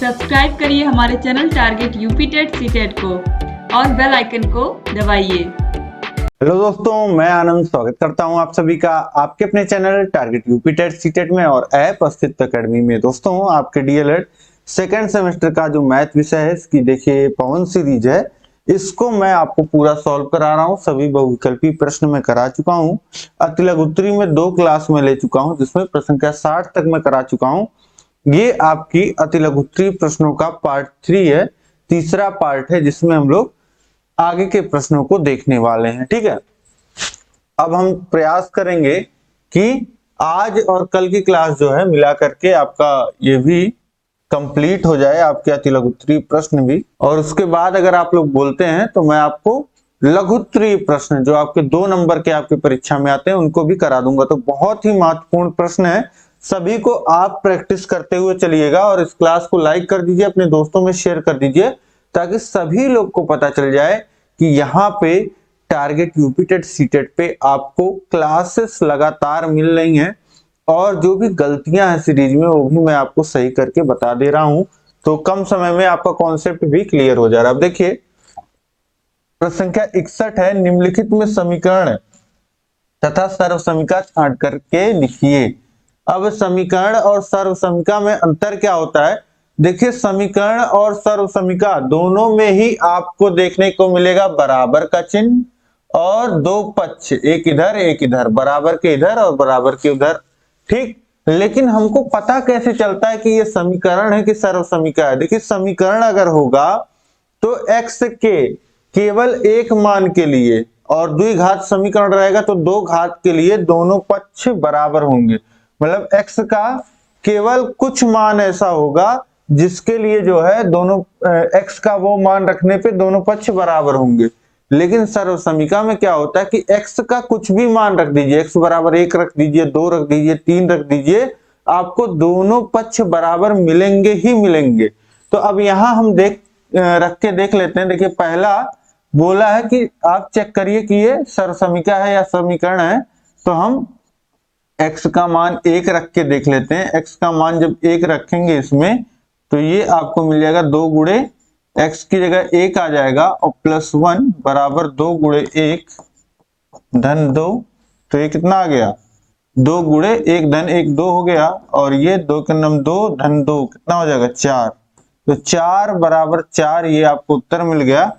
Subscribe करिए हमारे channel target UP TET CTET को और बेल आइकन को दबाइए। हेलो दोस्तों, मैं आनंद स्वागत करता हूं आप सभी का आपके अपने channel target UP TET CTET में और ऐप अस्तित्व अकेडमी में। दोस्तों, आपके डीएलएड सेकेंड सेमेस्टर का जो मैथ विषय है, इसकी देखिए पवन सीरीज है, इसको मैं आपको पूरा सॉल्व करा रहा हूं। सभी बहुविकल्पी प्रश्न में करा चुका हूं। अति लघु उत्तरी में 2 क्लास में ले चुका हूं, जिसमें प्रश्न संख्या 60 तक मैं करा चुका हूं। ये आपकी अति लघु उत्तरी प्रश्नों का पार्ट 3 है, तीसरा पार्ट है, जिसमें हम लोग आगे के प्रश्नों को देखने वाले हैं। ठीक है, अब हम प्रयास करेंगे कि आज और कल की क्लास जो है मिला करके आपका ये भी कंप्लीट हो जाए, आपके अति लघुत्तरी प्रश्न भी। और उसके बाद अगर आप लोग बोलते हैं तो मैं आपको लघुत्तरी प्रश्न जो आपके 2 नंबर के आपकी परीक्षा में आते हैं उनको भी करा दूंगा। तो बहुत ही महत्वपूर्ण प्रश्न है, सभी को आप प्रैक्टिस करते हुए चलिएगा और इस क्लास को लाइक कर दीजिए, अपने दोस्तों में शेयर कर दीजिए, ताकि सभी लोग को पता चल जाए कि यहाँ पे टारगेट यूपी टेट सीटेट पे आपको क्लासेस लगातार मिल रही हैं और जो भी गलतियां हैं सीरीज में वो भी मैं आपको सही करके बता दे रहा हूं। तो कम समय में आपका कॉन्सेप्ट भी क्लियर हो जा रहा है। अब देखिए, प्रश्न संख्या 61 है, निम्नलिखित में समीकरण तथा सर्वसमीका छांट करके लिखिए। अब समीकरण और सर्वसमीका में अंतर क्या होता है? देखिए, समीकरण और सर्वसमीका दोनों में ही आपको देखने को मिलेगा बराबर का चिन्ह और 2 पक्ष, एक इधर, बराबर के इधर और बराबर के उधर। ठीक, लेकिन हमको पता कैसे चलता है कि ये समीकरण है कि सर्वसमीका है? देखिए, समीकरण अगर होगा तो x के केवल एक मान के लिए और द्विघात समीकरण रहेगा तो 2 घात के लिए दोनों पक्ष बराबर होंगे। मतलब x का केवल कुछ मान ऐसा होगा जिसके लिए जो है दोनों x का वो मान रखने पे दोनों पक्ष बराबर होंगे। लेकिन सर्वसमीका में क्या होता है कि x का कुछ भी मान रख दीजिए, x बराबर 1 रख दीजिए, 2 रख दीजिए, 3 रख दीजिए, आपको दोनों पक्ष बराबर मिलेंगे ही मिलेंगे। तो अब यहां हम रख के देख लेते हैं। देखिए, पहला बोला है कि आप चेक करिए कि ये सर्वसमीका है या समीकरण है। तो हम x का मान 1 रख के देख लेते हैं। x का मान जब 1 रखेंगे इसमें तो ये आपको मिल जाएगा 2 गुणे x की जगह 1 आ जाएगा और +1 बराबर 2 गुणे 1 धन 2। तो ये कितना आ गया? 2 गुणे 1 धन 1 2 हो गया और ये 2 के नम 2 धन 2 कितना हो जाएगा? 4। तो 4 बराबर 4 ये आपको उत्तर मिल गया।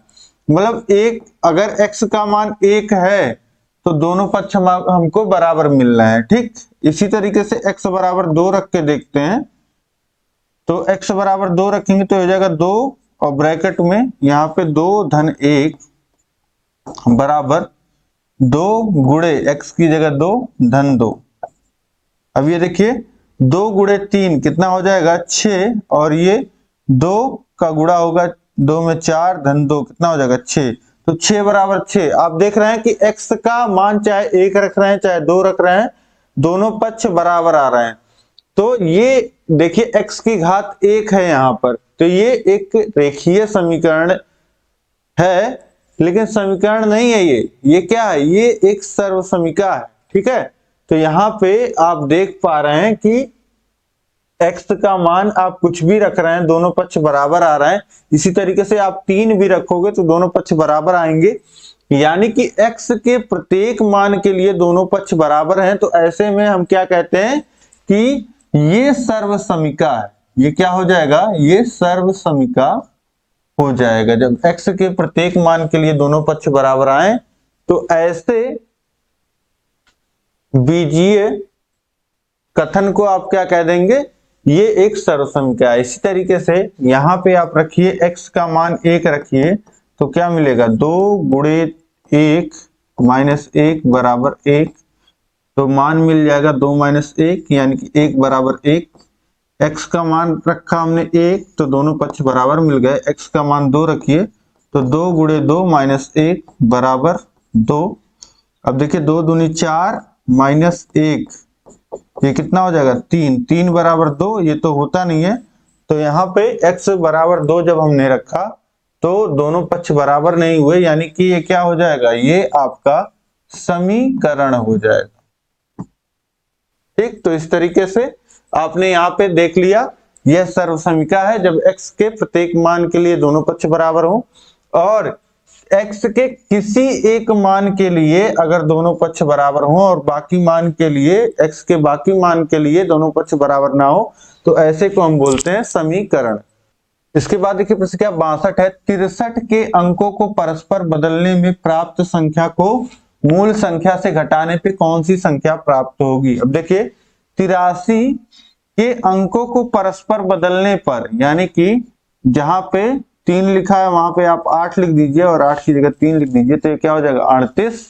मतलब एक अगर x का मान 1 है तो दोनों पक्ष हमको बराबर मिल रहे हैं। ठीक, इसी तरीके से x बराबर 2 रख के देखते हैं। तो x बराबर 2 रखेंगे तो हो जाएगा 2 और ब्रैकेट में यहाँ पे 2 धन 1 बराबर 2 गुणे x की जगह 2 धन 2। अब ये देखिए, 2 गुणे 3 कितना हो जाएगा? 6 और ये 2 का गुणा होगा 2 में 4 धन 2 कितना हो जाएगा? 6। तो 6 बराबर 6। आप देख रहे हैं कि x का मान चाहे 1 रख रहे हैं चाहे 2 रख रहे हैं, दोनों पक्ष बराबर आ रहे हैं। तो ये देखिए, x की घात 1 है यहाँ पर, तो ये एक रेखीय समीकरण है, लेकिन समीकरण नहीं है ये क्या है? ये एक सर्वसमीका है। ठीक है, तो यहाँ पे आप देख पा रहे हैं कि x का मान आप कुछ भी रख रहे हैं, दोनों पक्ष बराबर आ रहे हैं। इसी तरीके से आप 3 भी रखोगे तो दोनों पक्ष बराबर आएंगे, यानी कि x के प्रत्येक मान के लिए दोनों पक्ष बराबर हैं। तो ऐसे में हम क्या कहते हैं कि ये सर्वसमीका है। ये क्या हो जाएगा? ये सर्वसमीका हो जाएगा जब x के प्रत्येक मान के लिए दोनों पक्ष बराबर आए। तो ऐसे बीजीय कथन को आप क्या कह देंगे? ये एक सर्वसमीका है। इसी तरीके से यहां पे आप रखिए, x का मान 1 रखिए तो क्या मिलेगा? 2 गुणे 1 माइनस 1 बराबर 1। तो मान मिल जाएगा 2 माइनस 1 यानी कि 1 बराबर 1। x का मान रखा हमने 1 तो दोनों पक्ष बराबर मिल गए। x का मान 2 रखिए तो 2 गुणे 2 माइनस 1 बराबर 2। अब देखिए, 2 दूनी 4 माइनस 1 ये कितना हो जाएगा? 3। 3 बराबर 2 ये तो होता नहीं है, तो यहाँ पे x बराबर 2 जब हमने रखा तो दोनों पक्ष बराबर नहीं हुए, यानी कि ये क्या हो जाएगा? ये आपका समीकरण हो जाएगा। ठीक, तो इस तरीके से आपने यहाँ पे देख लिया यह सर्वसमीका है जब x के प्रत्येक मान के लिए दोनों पक्ष बराबर हो और x के किसी एक मान के लिए अगर दोनों पक्ष बराबर हो और बाकी मान के लिए x के बाकी मान के लिए दोनों पक्ष बराबर ना हो तो ऐसे को हम बोलते हैं समीकरण। इसके बाद देखिए प्रश्न क्या 62 है, 63 के अंकों को परस्पर बदलने में प्राप्त संख्या को मूल संख्या से घटाने पे कौन सी संख्या प्राप्त होगी। अब देखिए 83 के अंकों को परस्पर बदलने पर, यानी कि जहां पे 3 लिखा है वहां पे आप 8 लिख दीजिए और 8 की जगह 3 लिख दीजिए तो ये क्या हो जाएगा 38।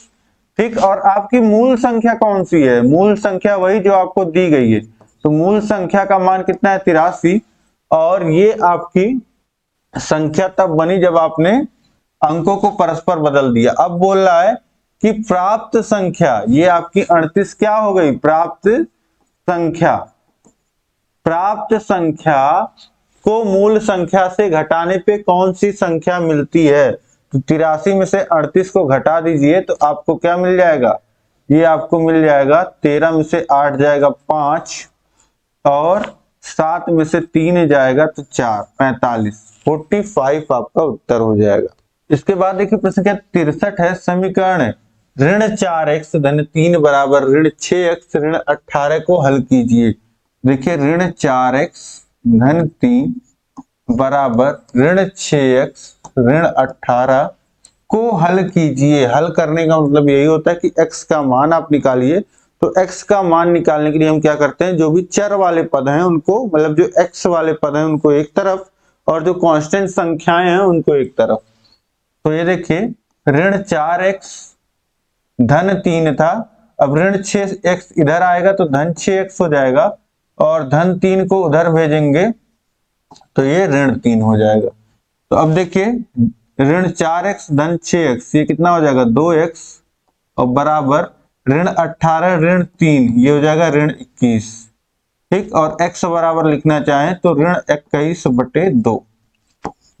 ठीक, और आपकी मूल संख्या कौन सी है, मूल संख्या वही जो आपको दी गई है, तो मूल संख्या का मान कितना है 83 और ये आपकी संख्या तब बनी जब आपने अंकों को परस्पर बदल दिया। अब बोल रहा है कि प्राप्त संख्या, ये आपकी 38 क्या हो गई प्राप्त संख्या, प्राप्त संख्या को मूल संख्या से घटाने पे कौन सी संख्या मिलती है। तो 83 में से 38 को घटा दीजिए तो आपको क्या मिल जाएगा, ये आपको मिल जाएगा 13 में से 8 जाएगा 5 और 7 में से 3 जाएगा तो 4, 45 आपका उत्तर हो जाएगा। इसके बाद देखिए प्रश्न क्या 63 है, समीकरण ऋण 4x धन 3 बराबर ऋण 6x ऋण 18 को हल कीजिए। देखिए ऋण 4x धन 3 बराबर ऋण 6x ऋण 18 को हल कीजिए। हल करने का मतलब यही होता है कि x का मान आप निकालिए। तो x का मान निकालने के लिए हम क्या करते हैं, जो भी चर वाले पद हैं उनको, मतलब जो x वाले पद हैं उनको एक तरफ और जो कांस्टेंट संख्याएं हैं उनको एक तरफ। तो ये देखिए ऋण 4x धन 3 था, अब ऋण 6x इधर आएगा तो धन 6x हो जाएगा और धन 3 को उधर भेजेंगे तो ये ऋण 3 हो जाएगा। तो अब देखिए ऋण 4x धन 6x ये कितना हो जाएगा 2x और बराबर ऋण 18 ऋण 3 ये हो जाएगा ऋण 21। ठीक, और x बराबर लिखना चाहें तो ऋण 21/2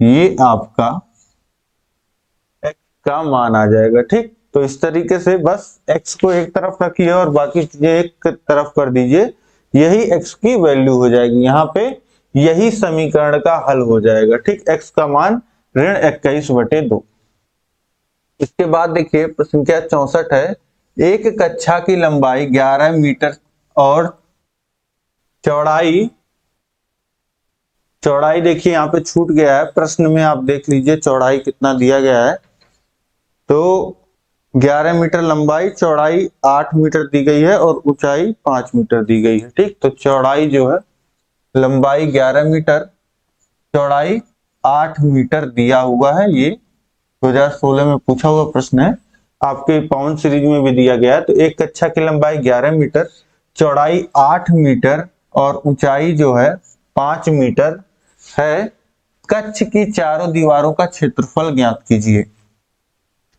ये आपका x का मान आ जाएगा। ठीक, तो इस तरीके से बस x को एक तरफ रखिए और बाकी चीजें एक तरफ कर दीजिए, यही x की वैल्यू हो जाएगी, यहाँ पे यही समीकरण का हल हो जाएगा। ठीक, x का मान ऋण 21/2। इसके बाद देखिए प्रश्न संख्या 64 है, एक कक्षा की लंबाई 11 मीटर और चौड़ाई देखिए यहाँ पे छूट गया है, प्रश्न में आप देख लीजिए चौड़ाई कितना दिया गया है। तो 11 मीटर लंबाई, चौड़ाई 8 मीटर दी गई है और ऊंचाई 5 मीटर दी गई है। ठीक, तो चौड़ाई जो है लंबाई 11 मीटर चौड़ाई 8 मीटर दिया हुआ है, ये 2016 में पूछा हुआ प्रश्न है, आपके पाउंड सीरीज में भी दिया गया है। तो एक कक्षा की लंबाई 11 मीटर चौड़ाई 8 मीटर और ऊंचाई जो है 5 मीटर है, कक्ष की चारों दीवारों का क्षेत्रफल ज्ञात कीजिए।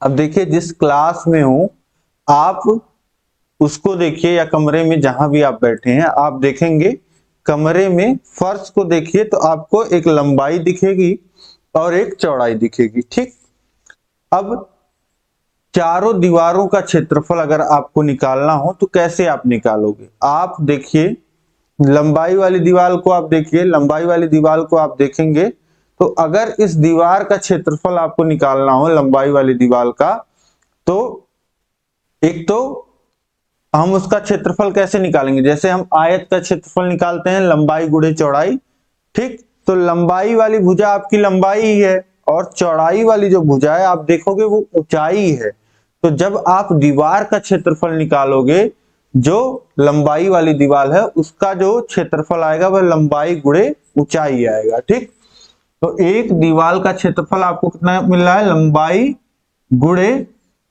अब देखिए जिस क्लास में हूं आप उसको देखिए या कमरे में जहां भी आप बैठे हैं आप देखेंगे, कमरे में फर्श को देखिए तो आपको एक लंबाई दिखेगी और एक चौड़ाई दिखेगी। ठीक, अब चारों दीवारों का क्षेत्रफल अगर आपको निकालना हो तो कैसे आप निकालोगे, आप देखिए लंबाई वाली दीवार को आप देखिए, लंबाई वाली दीवार को आप देखेंगे तो अगर इस दीवार का क्षेत्रफल आपको निकालना हो लंबाई वाली दीवार का, तो एक तो हम उसका क्षेत्रफल कैसे निकालेंगे, जैसे हम आयत का क्षेत्रफल निकालते हैं लंबाई गुणे चौड़ाई। ठीक, तो लंबाई वाली भुजा आपकी लंबाई ही है और चौड़ाई वाली जो भुजा है आप देखोगे वो ऊंचाई है। तो जब आप दीवार का क्षेत्रफल निकालोगे, जो लंबाई वाली दीवार है उसका जो क्षेत्रफल आएगा वह लंबाई गुणे ऊंचाई आएगा। ठीक, तो एक दीवार का क्षेत्रफल आपको कितना मिल रहा है, लंबाई गुणे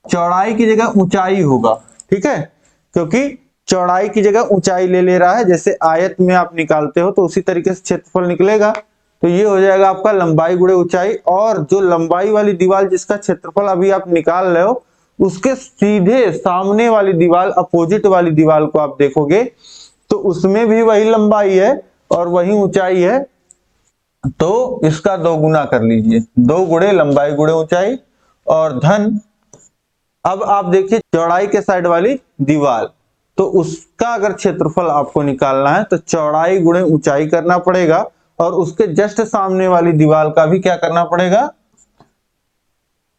चौड़ाई की जगह ऊंचाई होगा। ठीक है, क्योंकि चौड़ाई की जगह ऊंचाई ले रहा है, जैसे आयत में आप निकालते हो तो उसी तरीके से क्षेत्रफल निकलेगा। तो ये हो जाएगा आपका लंबाई गुणे ऊंचाई, और जो लंबाई वाली दीवार जिसका क्षेत्रफल अभी आप निकाल रहे हो उसके सीधे सामने वाली दीवार, अपोजिट वाली दीवार को आप देखोगे तो उसमें भी वही लंबाई है और वही ऊंचाई है, तो इसका 2 गुना कर लीजिए, 2 गुणे लंबाई गुणे ऊंचाई और धन। अब आप देखिए चौड़ाई के साइड वाली दीवार, तो उसका अगर क्षेत्रफल आपको निकालना है तो चौड़ाई गुणे ऊंचाई करना पड़ेगा, और उसके जस्ट सामने वाली दीवार का भी क्या करना पड़ेगा,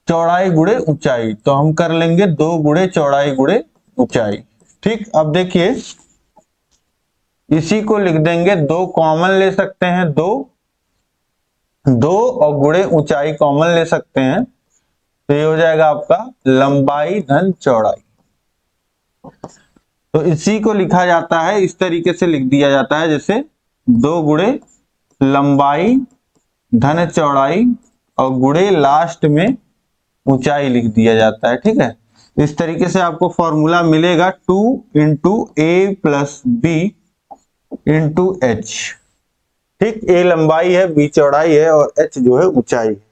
चौड़ाई गुणे ऊंचाई। तो हम कर लेंगे 2 गुणे चौड़ाई गुणे ऊंचाई। ठीक, अब देखिए इसी को लिख देंगे, 2 कॉमन ले सकते हैं, 2 और गुणे ऊंचाई कॉमन ले सकते हैं, तो ये हो जाएगा आपका लंबाई धन चौड़ाई। तो इसी को लिखा जाता है, इस तरीके से लिख दिया जाता है, जैसे 2 गुणे लंबाई धन चौड़ाई और गुणे लास्ट में ऊंचाई लिख दिया जाता है। ठीक है, इस तरीके से आपको फॉर्मूला मिलेगा 2 इंटू ए प्लस बी इंटू एच। ठीक, ए लंबाई है, बी चौड़ाई है और एच जो है ऊंचाई है।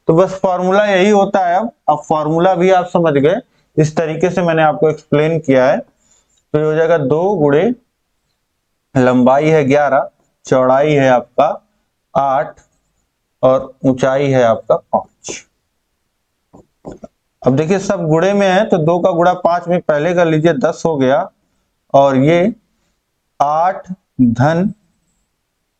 तो बस फॉर्मूला यही होता है। अब फॉर्मूला भी आप समझ गए, इस तरीके से मैंने आपको एक्सप्लेन किया है। तो ये हो जाएगा 2 गुणे लंबाई है 11, चौड़ाई है आपका 8 और ऊंचाई है आपका 5। अब देखिए सब गुणे में है, तो 2 का गुणा 5 में पहले कर लीजिए, 10 हो गया, और ये 8 धन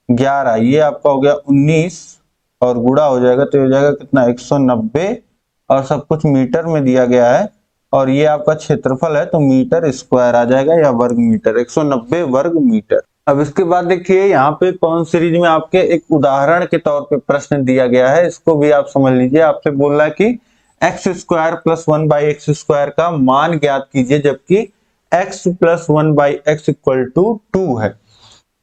11 ये आपका हो गया 19, और गुणा हो जाएगा तो हो जाएगा कितना 190, और सब कुछ मीटर में दिया गया है, और ये आपका क्षेत्रफल है तो मीटर स्क्वायर आ जाएगा या वर्ग मीटर, 190 वर्ग मीटर। अब इसके बाद देखिए यहाँ पे कौन सीरीज में आपके एक उदाहरण के तौर पे प्रश्न दिया गया है, इसको भी आप समझ लीजिए। आपसे बोल रहा है कि x square plus 1/x square का मान ज्ञात कीजिए जबकि x plus 1/x equal to 2 है।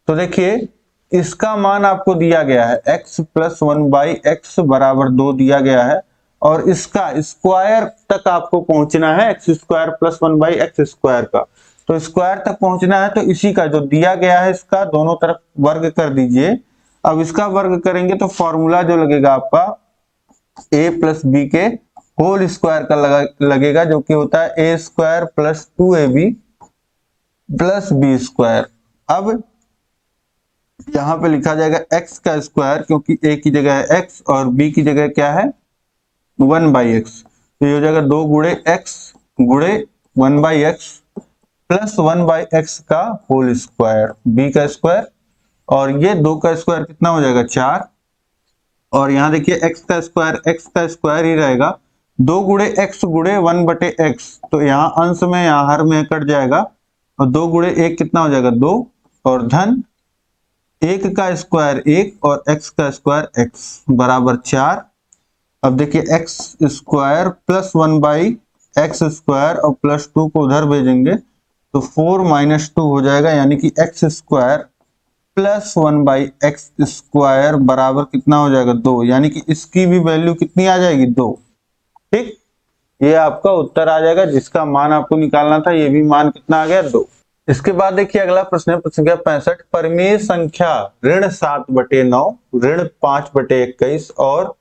तो देखिए इसका मान आपको दिया गया है x प्लस 1/x बराबर 2 दिया गया है, और इसका स्क्वायर तक आपको पहुंचना है, x square plus 1/x square का। तो स्क्वायर तक पहुंचना है तो इसी का जो दिया गया है इसका दोनों तरफ वर्ग कर दीजिए। अब इसका वर्ग करेंगे तो फॉर्मूला जो लगेगा आपका a प्लस बी के होल स्क्वायर का लगेगा, जो कि होता है a square plus 2ab plus B square. अब यहां पे लिखा जाएगा x का स्क्वायर, क्योंकि a की जगह है x और b की जगह क्या है 1/x। तो ये हो जाएगा 2 गुणे x गुणे 1/x प्लस 1/x का होल स्क्वायर, b का स्क्वायर, और ये 2 का स्क्वायर कितना हो जाएगा 4, और यहाँ देखिए x का स्क्वायर ही रहेगा, 2 गुणे x गुणे 1/x, तो यहाँ अंश में यहाँ हर में कट जाएगा, और 2 गुणे 1 कितना हो जाएगा 2, और धन 1 का स्क्वायर 1 और x का स्क्वायर x बराबर 4। अब देखिए x square plus 1/x square और प्लस 2 को उधर भेजेंगे तो 4 माइनस 2 हो जाएगा, यानी कि x square plus 1/x square बराबर कितना हो जाएगा 2, यानी कि इसकी भी वैल्यू कितनी आ जाएगी 2। ठीक, ये आपका उत्तर आ जाएगा जिसका मान आपको निकालना था, ये भी मान कितना आ गया 2। इसके बाद देखिए अगला प्रश्न है, प्रश्न संख्या 65, परिमेय संख्या ऋण 7/9 ऋण 5/21 और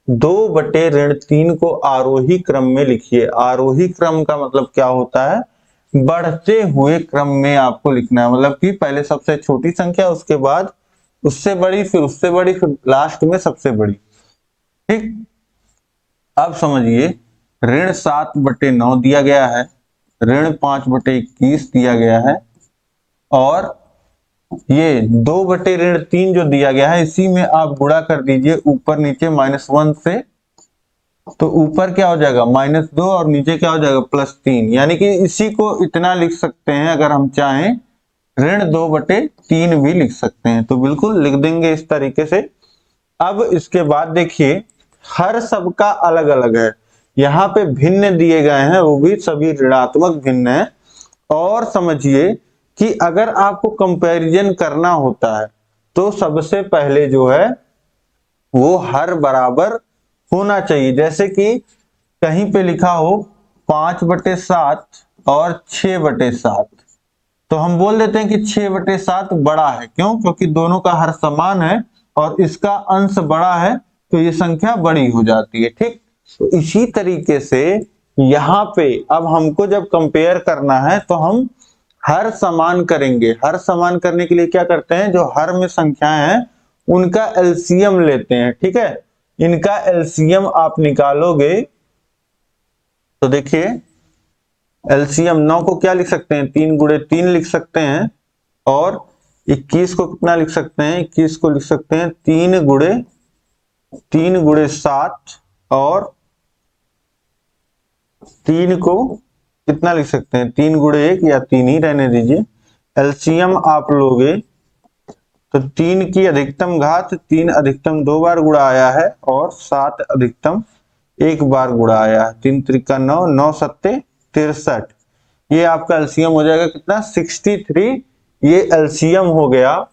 2/3 को आरोही क्रम में लिखिए। आरोही क्रम का मतलब क्या होता है, बढ़ते हुए क्रम में आपको लिखना है, मतलब कि पहले सबसे छोटी संख्या, उसके बाद उससे बड़ी, फिर उससे बड़ी, फिर लास्ट में सबसे बड़ी। ठीक, अब समझिए ऋण 7/9 दिया गया है, ऋण 5/21 दिया गया है, और ये 2/3 जो दिया गया है इसी में आप गुणा कर दीजिए ऊपर नीचे -1 से, तो ऊपर क्या हो जाएगा -2 और नीचे क्या हो जाएगा +3, यानी कि इसी को इतना लिख सकते हैं, अगर हम चाहें ऋण 2/3 भी लिख सकते हैं, तो बिल्कुल लिख देंगे इस तरीके से। अब इसके बाद देखिए हर सबका अलग अलग है, यहाँ पे भिन्न दिए गए हैं, वो भी सभी ऋणात्मक भिन्न है। और समझिए कि अगर आपको कंपैरिजन करना होता है तो सबसे पहले जो है वो हर बराबर होना चाहिए, जैसे कि कहीं पे लिखा हो 5/7 और 6/7, तो हम बोल देते हैं कि 6/7 बड़ा है, क्यों, क्योंकि दोनों का हर समान है और इसका अंश बड़ा है तो ये संख्या बड़ी हो जाती है। ठीक, तो इसी तरीके से यहाँ पे अब हमको जब कंपेयर करना है तो हम हर समान करेंगे। हर समान करने के लिए क्या करते हैं, जो हर में संख्याएं हैं उनका एलसीएम लेते हैं। ठीक है, इनका एलसीएम आप निकालोगे तो देखिए एलसीएम 9 को क्या लिख सकते हैं, 3 गुणे 3 लिख सकते हैं, और 21 को कितना लिख सकते हैं, 21 को लिख सकते हैं 3 गुणे 7, और 3 को कितना लिख सकते हैं, 3 गुणे 1 या 3 ही रहने दीजिए। एलसीएम आप लोगे तो 3 की अधिकतम घात 3 अधिकतम 2 बार गुणा आया है, और 7 अधिकतम 1 बार गुणा आया है। 3 त्रिका 9, 9 सत्ते 63, ये आपका एलसीएम हो जाएगा कितना, 63, ये एलसीएम हो गया।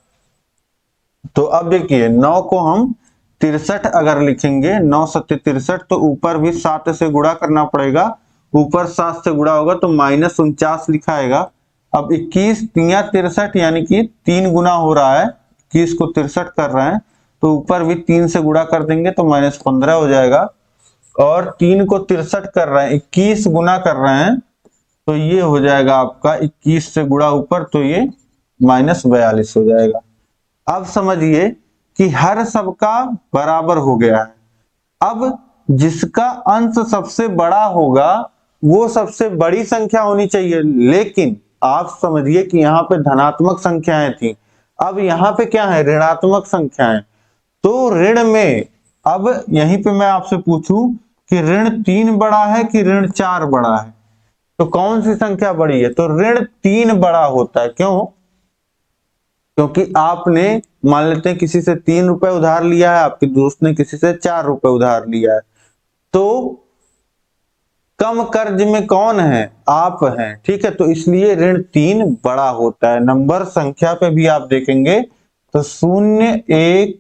तो अब देखिए 9 को हम 63 अगर लिखेंगे, 9 सत्ते 63, तो ऊपर भी 7 से गुणा करना पड़ेगा, ऊपर 7 से गुणा होगा तो -49 लिखाएगा। अब 21 तिया 63 यानी कि 3 गुना हो रहा है, 21 को 63 कर रहे हैं, तो ऊपर भी 3 से गुणा कर देंगे तो -15 हो जाएगा, और 3 को 63 कर रहे हैं, 21 गुना कर रहे हैं, तो ये हो जाएगा आपका 21 से गुणा ऊपर, तो ये -42 हो जाएगा। अब समझिए कि हर सबका बराबर हो गया है। अब जिसका अंश सबसे बड़ा होगा वो सबसे बड़ी संख्या होनी चाहिए, लेकिन आप समझिए कि यहाँ पे धनात्मक संख्याएं थी, अब यहाँ पे क्या है, ऋणात्मक संख्याएं। तो ऋण में अब यहीं पे मैं आपसे पूछूं कि ऋण 3 बड़ा है कि ऋण 4 बड़ा है, तो कौन सी संख्या बड़ी है, तो ऋण 3 बड़ा होता है। क्यों, क्योंकि आपने मान लेते हैं किसी से 3 रुपए उधार लिया है, आपके दोस्त ने किसी से 4 रुपए उधार लिया है, तो कम कर्ज में कौन है, आप हैं, ठीक है, तो इसलिए ऋण 3 बड़ा होता है। नंबर संख्या पे भी आप देखेंगे तो 0 1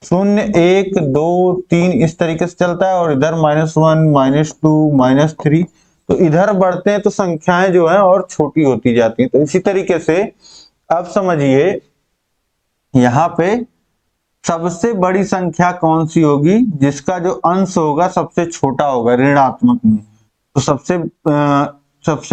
0 1 2 3 इस तरीके से चलता है, और इधर -1 -2 -3, तो इधर बढ़ते हैं तो संख्याएं जो है और छोटी होती जाती हैं। तो इसी तरीके से अब समझिए यहाँ पे सबसे बड़ी संख्या कौन सी होगी, जिसका जो अंश होगा सबसे छोटा होगा ऋणात्मक में, तो सबसे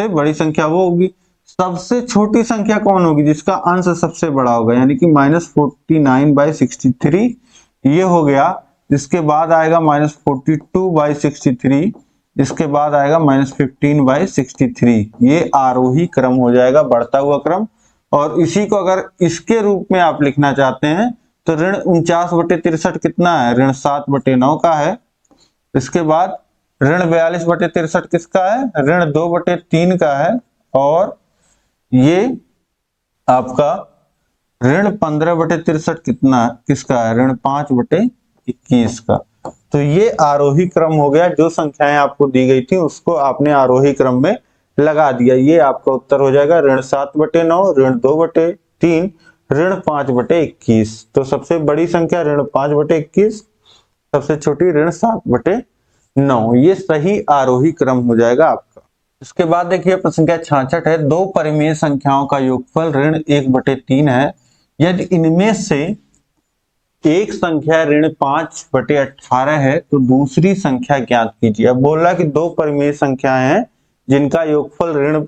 बड़ी संख्या वो होगी। सबसे छोटी संख्या कौन होगी, जिसका अंश सबसे बड़ा होगा, यानी कि -49/63, ये हो गया। इसके बाद आएगा -42/63, इसके बाद आएगा -15/63, ये आरोही क्रम हो जाएगा, बढ़ता हुआ क्रम। और इसी को अगर इसके रूप में आप लिखना चाहते हैं तो ऋण 49/63 कितना है, ऋण 7/9 का है। इसके बाद ऋण 42/63 किसका है, ऋण 2/3 का है। और ये आपका ऋण 15/63 कितना किसका है, ऋण 5/21 का। तो ये आरोही क्रम हो गया, जो संख्याएं आपको दी गई थी उसको आपने आरोही क्रम में लगा दिया, ये आपका उत्तर हो जाएगा ऋण 7/9, ऋण 2/3, ऋण 5/21। तो सबसे बड़ी संख्या ऋण 5/21, सबसे छोटी ऋण 7/9, ये सही आरोही क्रम हो जाएगा आपका। इसके बाद देखिए प्रश्न संख्या 66 है, दो परिमेय संख्याओं का योगफल ऋण 1/3 है, यदि इनमें से एक संख्या ऋण 5/18 है तो दूसरी संख्या ज्ञात कीजिए। अब बोल रहा कि दो परिमेय संख्याएं हैं जिनका योगफल ऋण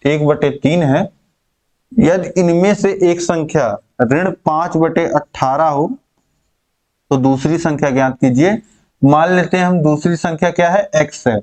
1/3 है, यदि इनमें से एक संख्या ऋण 5/18 हो तो दूसरी संख्या ज्ञात कीजिए। मान लेते हैं हम दूसरी संख्या क्या है, x है,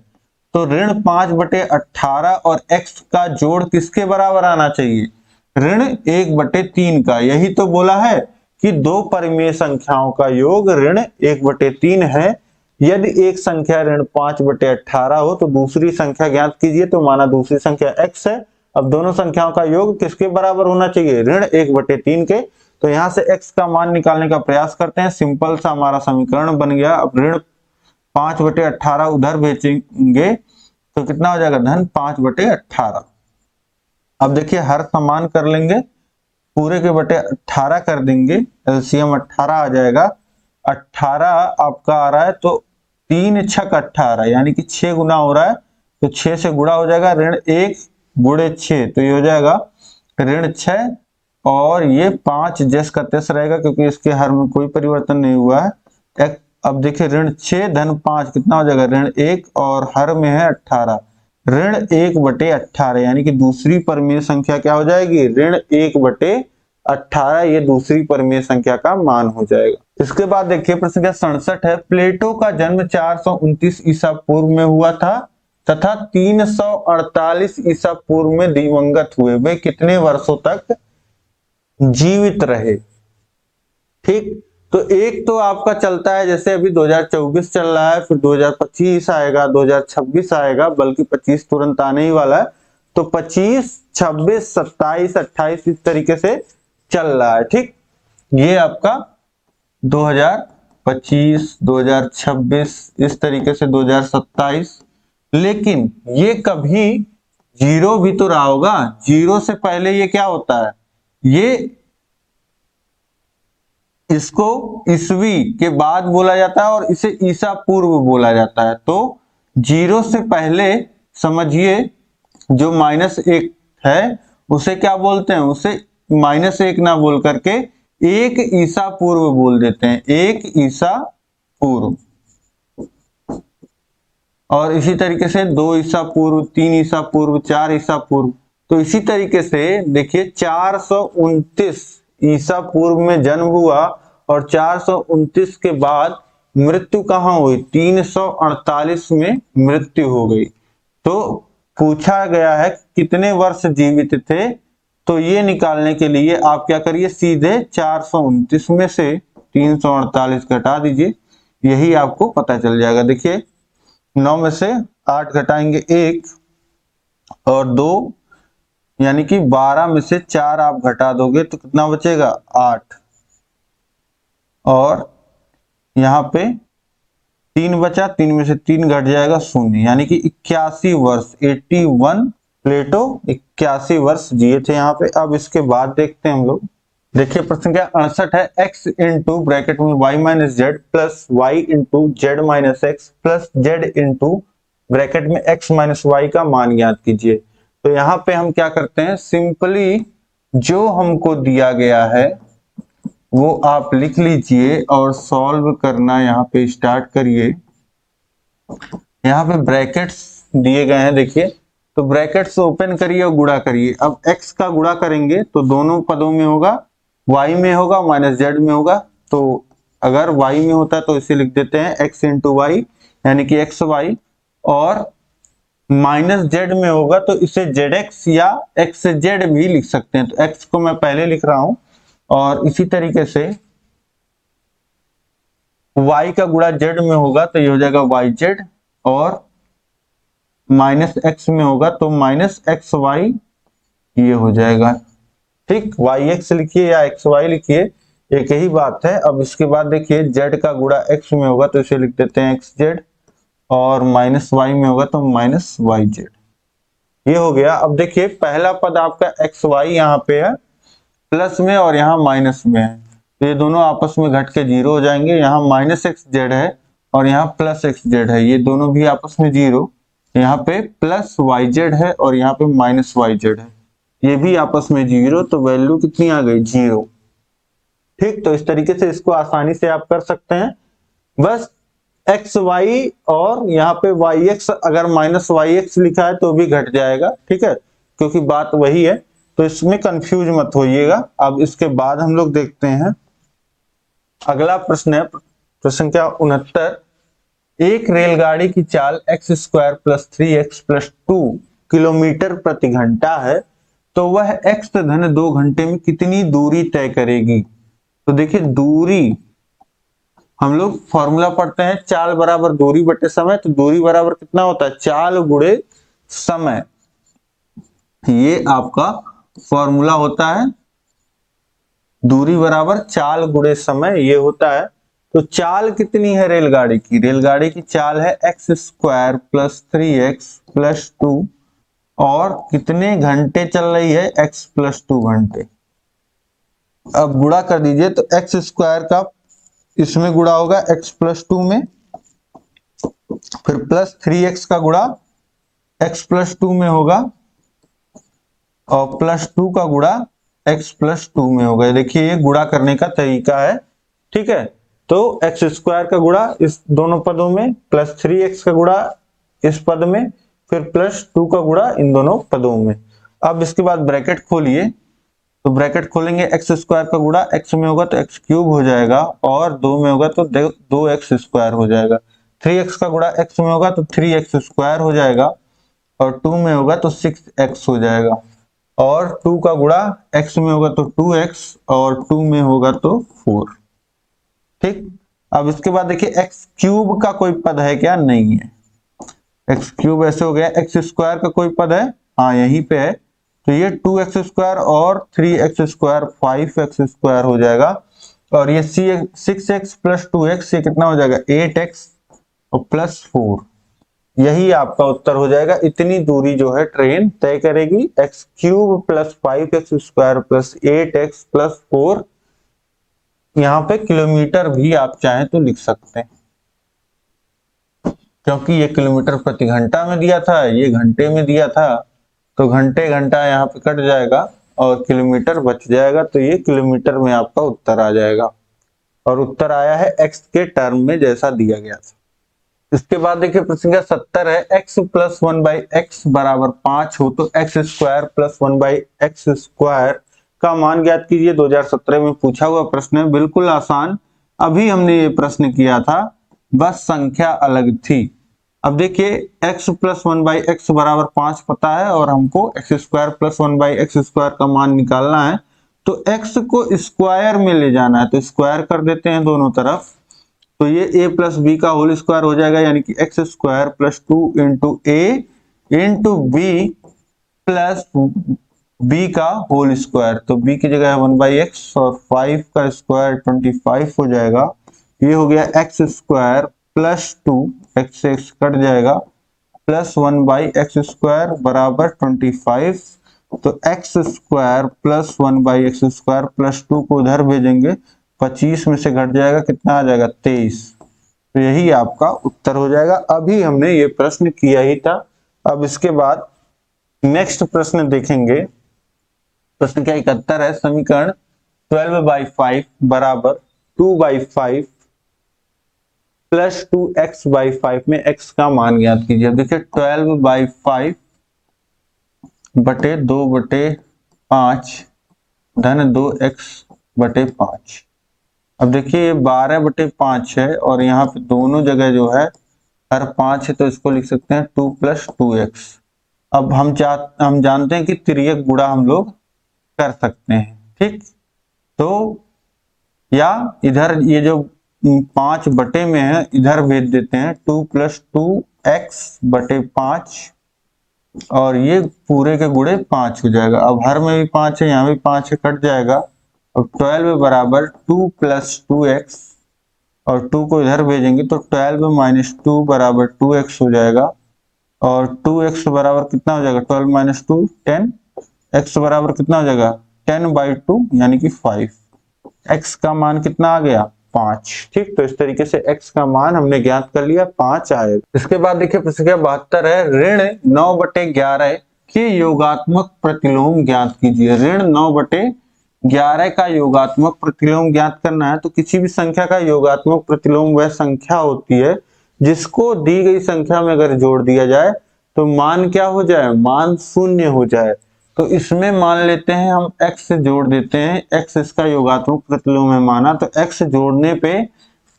तो ऋण 5/18 और x का जोड़ किसके बराबर आना चाहिए, ऋण 1/3 का। यही तो बोला है कि दो परिमेय संख्याओं का योग ऋण 1/3 है, यदि एक संख्या ऋण 5/18 हो तो दूसरी संख्या ज्ञात कीजिए। तो माना दूसरी संख्या x है, अब दोनों संख्याओं का योग किसके बराबर होना चाहिए, ऋण 1/3 के। तो यहां से x का मान निकालने का प्रयास करते हैं, सिंपल सा हमारा समीकरण बन गया। अब ऋण 5/18 उधर भेजेंगे तो कितना हो जाएगा, धन 5/18। अब देखिए हर समान कर लेंगे, पूरे के बटे 18 कर देंगे, एलसीएम 18 आ जाएगा। 18 आपका आ रहा है तो 3 छक 18 यानी कि 6 गुना हो रहा है, तो 6 से गुणा हो जाएगा, ऋण 1 गुणे 6 तो ये हो जाएगा ऋण 6, और ये 5 जस का तस रहेगा क्योंकि इसके हर में कोई परिवर्तन नहीं हुआ है। अब देखिए ऋण 6 धन 5 कितना हो जाएगा, ऋण 1 और हर में है 18, ऋण 1/18 यानी कि दूसरी परिमेय संख्या क्या हो जाएगी, ऋण 1/18, ये दूसरी परिमेय संख्या का मान हो जाएगा। इसके बाद देखिए प्रश्न संख्या 67 है, प्लेटो का जन्म 429 ईसा पूर्व में हुआ था, तथा 348 ईसा पूर्व में दिवंगत हुए। वे कितने वर्षों तक जीवित रहे? ठीक, तो एक तो आपका चलता है, जैसे अभी 2024 चल रहा है, फिर 2025 आएगा, 2026 आएगा, बल्कि 25 तुरंत आने ही वाला है। तो 25, 26, 27, 28 इस तरीके से चल रहा है। ठीक, ये आपका 2025, 2026 इस तरीके से 2027। लेकिन ये कभी जीरो भी तो रहा होगा। जीरो से पहले ये क्या होता है? ये इसको ईसवी के बाद बोला जाता है और इसे ईसा पूर्व बोला जाता है। तो जीरो से पहले समझिए जो -1 है उसे क्या बोलते हैं? उसे -1 ना बोल करके 1 ईसा पूर्व बोल देते हैं। 1 ईसा पूर्व। और इसी तरीके से 2 ईसा पूर्व, 3 ईसा पूर्व, 4 ईसा पूर्व। तो इसी तरीके से देखिए 429 ईसा पूर्व में जन्म हुआ और 429 के बाद मृत्यु कहाँ हुई? 348 में मृत्यु हो गई। तो पूछा गया है कितने वर्ष जीवित थे, तो ये निकालने के लिए आप क्या करिए, सीधे 429 में से 348 घटा दीजिए, यही आपको पता चल जाएगा। देखिए 9 में से 8 घटाएंगे 1 और 2, यानी कि 12 में से 4 आप घटा दोगे तो कितना बचेगा? 8। और यहाँ पे 3 बचा, 3 में से 3 घट जाएगा 0, यानी कि 81 वर्ष, 81 प्लेटो 81 वर्ष जिए थे यहाँ पे। अब इसके बाद देखते हैं हम लोग। देखिए प्रश्न क्या 68 है, x इंटू ब्रैकेट में y minus Z plus Y into Z minus X plus Z into bracket में x माइनस वाई का मान ज्ञात कीजिए। तो यहाँ पे हम क्या करते हैं, सिंपली जो हमको दिया गया है वो आप लिख लीजिए और सॉल्व करना यहाँ पे स्टार्ट करिए। यहाँ पे ब्रैकेट्स दिए गए हैं, देखिए तो ब्रैकेट्स ओपन करिए और गुणा करिए। अब x का गुणा करेंगे तो दोनों पदों में होगा, y में होगा माइनस जेड में होगा। तो अगर y में होता है तो इसे लिख देते हैं x इंटू वाई, यानी कि एक्स वाई, और माइनस जेड में होगा तो इसे जेड एक्स या एक्स जेड भी लिख सकते हैं। तो x को मैं पहले लिख रहा हूं और इसी तरीके से y का गुणा z में होगा तो ये हो जाएगा वाई जेड, और माइनस एक्स में होगा तो माइनस एक्स वाई ये हो जाएगा। ठीक, वाई एक्स लिखिए या एक्स वाई लिखिए, एक ही बात है। अब इसके बाद देखिए जेड का गुणा एक्स में होगा तो इसे लिख देते हैं एक्स जेड, और माइनस वाई में होगा तो माइनस वाई जेड। ये हो गया। अब देखिए पहला पद आपका एक्स वाई यहाँ पे है प्लस में और यहाँ माइनस में है, तो ये दोनों आपस में घट के जीरो हो जाएंगे। यहाँ माइनस एक्स जेड है और यहाँ प्लस एक्स जेड है, ये दोनों भी आपस में जीरो। यहाँ पे प्लस वाई जेड है और यहाँ पे माइनस वाई जेड है, ये भी आपस में जीरो। तो वैल्यू कितनी आ गई? जीरो। ठीक, तो इस तरीके से इसको आसानी से आप कर सकते हैं। बस एक्स वाई और यहाँ पे वाई एक्स, अगर माइनस वाई एक्स लिखा है तो भी घट जाएगा, ठीक है, क्योंकि बात वही है। तो इसमें कंफ्यूज मत होइएगा। अब इसके बाद हम लोग देखते हैं अगला प्रश्न है, प्रश्न क्या 69। एक रेलगाड़ी की चाल x square plus 3x plus 2 kilometre प्रति घंटा है, तो वह x धन 2 घंटे में कितनी दूरी तय करेगी? तो देखिए दूरी, हम लोग फॉर्मूला पढ़ते हैं चाल बराबर दूरी बटे समय। तो दूरी बराबर कितना होता है? चाल गुणे समय, ये आपका फॉर्मूला होता है। दूरी बराबर चाल गुणे समय ये होता है। तो चाल कितनी है रेलगाड़ी की? रेलगाड़ी की चाल है x square plus 3x plus 2, और कितने घंटे चल रही है? x प्लस 2 घंटे। अब गुणा कर दीजिए तो एक्स स्क्वायर का इसमें गुणा होगा x प्लस 2 में, फिर प्लस 3x का गुणा x प्लस 2 में होगा, और प्लस 2 का गुणा x प्लस 2 में होगा। देखिए ये गुणा करने का तरीका है, ठीक है। तो एक्स स्क्वायर का गुणा इस दोनों पदों में, प्लस 3x का गुणा इस पद में, फिर प्लस 2 का गुणा इन दोनों पदों में। अब इसके बाद ब्रैकेट खोलिए, तो ब्रैकेट खोलेंगे एक्स स्क्वायर का गुणा x में होगा तो x क्यूब हो जाएगा, और 2 में होगा तो 2x स्क्वायर हो जाएगा। 3x का गुणा x में होगा तो 3x स्क्वायर हो जाएगा, और 2 में होगा तो 6x हो जाएगा, और 2 का गुणा x में होगा तो 2x, और 2 में होगा तो 4। ठीक, अब इसके बाद देखिए x क्यूब का कोई पद है क्या? नहीं है। x क्यूब ऐसे हो गया। x स्क्वायर का कोई पद है? हाँ, यहीं पे है। तो ये 2x स्क्वायर और 3x स्क्वायर 5x स्क्वायर हो जाएगा, और ये 6x प्लस 2x ये कितना हो जाएगा? 8x और प्लस 4। यही आपका उत्तर हो जाएगा। इतनी दूरी जो है ट्रेन तय करेगी। X cube plus 5x square plus 8x plus 4, यहाँ पे किलोमीटर भी आप चाहें तो लिख सकते हैं, क्योंकि ये किलोमीटर प्रति घंटा में दिया था, ये घंटे में दिया था, तो घंटे घंटा यहाँ पे कट जाएगा और किलोमीटर बच जाएगा, तो ये किलोमीटर में आपका उत्तर आ जाएगा, और उत्तर आया है x के टर्म में जैसा दिया गया था। इसके बाद देखिए प्रश्न का 70 है, x प्लस 1/x बराबर 5 हो तो x square plus 1/x square का मान ज्ञात कीजिए। 2017 में पूछा हुआ प्रश्न है, बिल्कुल आसान। अभी हमने ये प्रश्न किया था, बस संख्या अलग थी। अब देखिए x प्लस 1/x बराबर 5 पता है, और हमको x square plus 1/x square का मान निकालना है, तो x को स्क्वायर में ले जाना है, तो स्क्वायर कर देते हैं दोनों तरफ। तो ये a प्लस बी का होल स्क्वायर हो जाएगा, यानी कि एक्स स्क्वायर प्लस 2 इंटू ए इंटू बी प्लस बी का होल स्क्वायर। तो b की जगह है 1/x, और 5 का स्क्वायर 25 हो जाएगा। ये हो गया एक्स स्क्वायर प्लस 2, एक्स से एक्स कट जाएगा, प्लस 1/x स्क्वायर बराबर 25। तो x square plus 1/x square plus 2 को उधर भेजेंगे, 25 में से घट जाएगा, कितना आ जाएगा? 23। तो यही आपका उत्तर हो जाएगा। अभी हमने ये प्रश्न किया ही था। अब इसके बाद नेक्स्ट प्रश्न देखेंगे। प्रश्न क्या 71 है, समीकरण 12/5 बराबर 2/5 प्लस 2x/5 में x का मान ज्ञात कीजिए। अब देखिए 12/5 बटे 2/5 धन 2x/5। अब देखिए ये 12/5 है, और यहाँ पे दोनों जगह जो है हर 5 है, तो इसको लिख सकते हैं 2 प्लस 2x। अब हम जानते हैं कि तिर्यक गुणा हम लोग कर सकते हैं, ठीक। तो या इधर ये जो 5 बटे में है, इधर भेज देते हैं 2 प्लस 2x/5, और ये पूरे के गुणे 5 हो जाएगा। अब हर में भी 5 है, यहाँ भी 5 है, कट जाएगा। अब 12 बराबर 2 प्लस 2x, और 2 को इधर भेजेंगे तो 12 माइनस 2 बराबर 2x हो जाएगा, और 2x बराबर कितना हो जाएगा? 12 माइनस 2 10, x बराबर कितना हो जाएगा? 10/2 यानी कि 5। x का मान कितना आ गया? 5। ठीक, तो इस तरीके से x का मान हमने ज्ञात कर लिया, 5 आए। इसके बाद देखिए प्रश्न 72 है, ऋण 9/11 के योगात्मक प्रतिलोम ज्ञात कीजिए। ऋण 9/11 का योगात्मक प्रतिलोम ज्ञात करना है, तो किसी भी संख्या का योगात्मक प्रतिलोम वह संख्या होती है जिसको दी गई संख्या में अगर जोड़ दिया जाए तो मान क्या हो जाए? मान 0 हो जाए। तो इसमें मान लेते हैं हम x से जोड़ देते हैं, x इसका योगात्मक प्रतिलोम है माना, तो x जोड़ने पे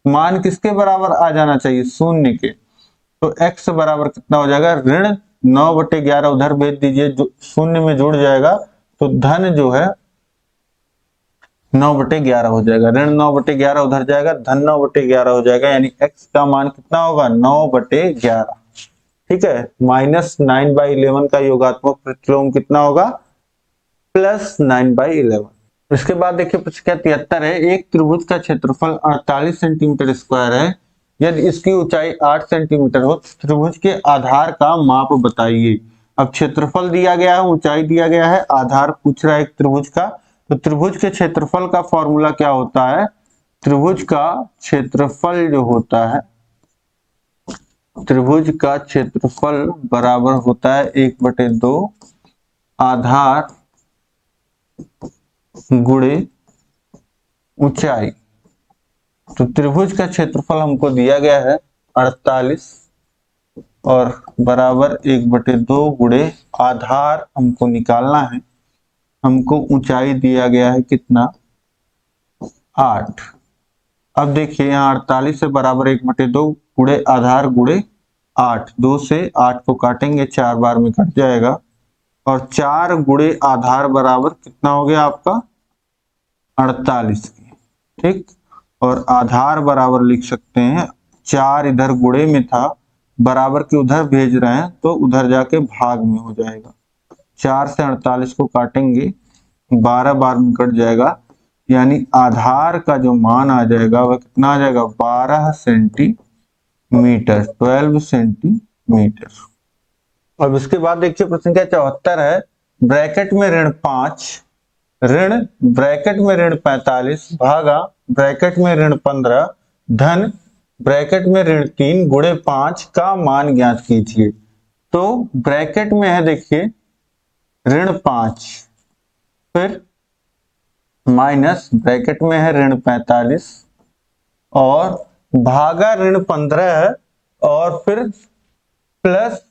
मान किसके बराबर आ जाना चाहिए? 0 के। तो x बराबर कितना हो जाएगा? ऋण 9/11 उधर भेज दीजिए, जो 0 में जुड़ जाएगा, तो धन जो है 9/11 हो जाएगा। ऋण 9/11 उधर जाएगा, धन 9/11 हो जाएगा, यानी x का मान कितना होगा? 9/11। ठीक है, माइनस 9/11 का योगात्मक प्रतिलोम कितना होगा? प्लस 9/11। इसके बाद देखिए प्रश्न 73 है, एक त्रिभुज का क्षेत्रफल 48 सेंटीमीटर स्क्वायर है, यदि इसकी ऊंचाई 8 सेंटीमीटर हो तो त्रिभुज के आधार का माप बताइए। अब क्षेत्रफल दिया गया है, ऊंचाई दिया गया है, आधार पूछ रहा है एक त्रिभुज का। तो त्रिभुज के क्षेत्रफल का फॉर्मूला क्या होता है? त्रिभुज का क्षेत्रफल जो होता है, त्रिभुज का क्षेत्रफल बराबर होता है 1/2 आधार गुणे ऊंचाई। तो त्रिभुज का क्षेत्रफल हमको दिया गया है 48, और बराबर 1/2 गुणे आधार हमको निकालना है। हमको ऊंचाई दिया गया है कितना? 8। अब देखिए यहाँ 48 से बराबर 1/2 गुणे आधार गुणे 8, 2 से 8 को काटेंगे 4 बार में कट जाएगा और 4 गुणे आधार बराबर कितना हो गया आपका 48 की, ठीक। और आधार बराबर लिख सकते हैं 4 इधर गुणे में था, बराबर के उधर भेज रहे हैं तो उधर जाके भाग में हो जाएगा। 4 से 48 को काटेंगे 12 बार में कट जाएगा, यानी आधार का जो मान आ जाएगा वह कितना आ जाएगा 12 सेंटीमीटर, 12 सेंटीमीटर। अब इसके बाद देखिए प्रश्न क्या 74 है, ब्रैकेट में ऋण 5 ऋण ब्रैकेट में ऋण 45 भागा ब्रैकेट में ऋण 15 धन ब्रैकेट में ऋण 3 गुणे 5 का मान ज्ञात कीजिए। तो ब्रैकेट में है देखिए ऋण 5, फिर माइनस ब्रैकेट में है ऋण 45 और भागा ऋण 15 है और फिर प्लस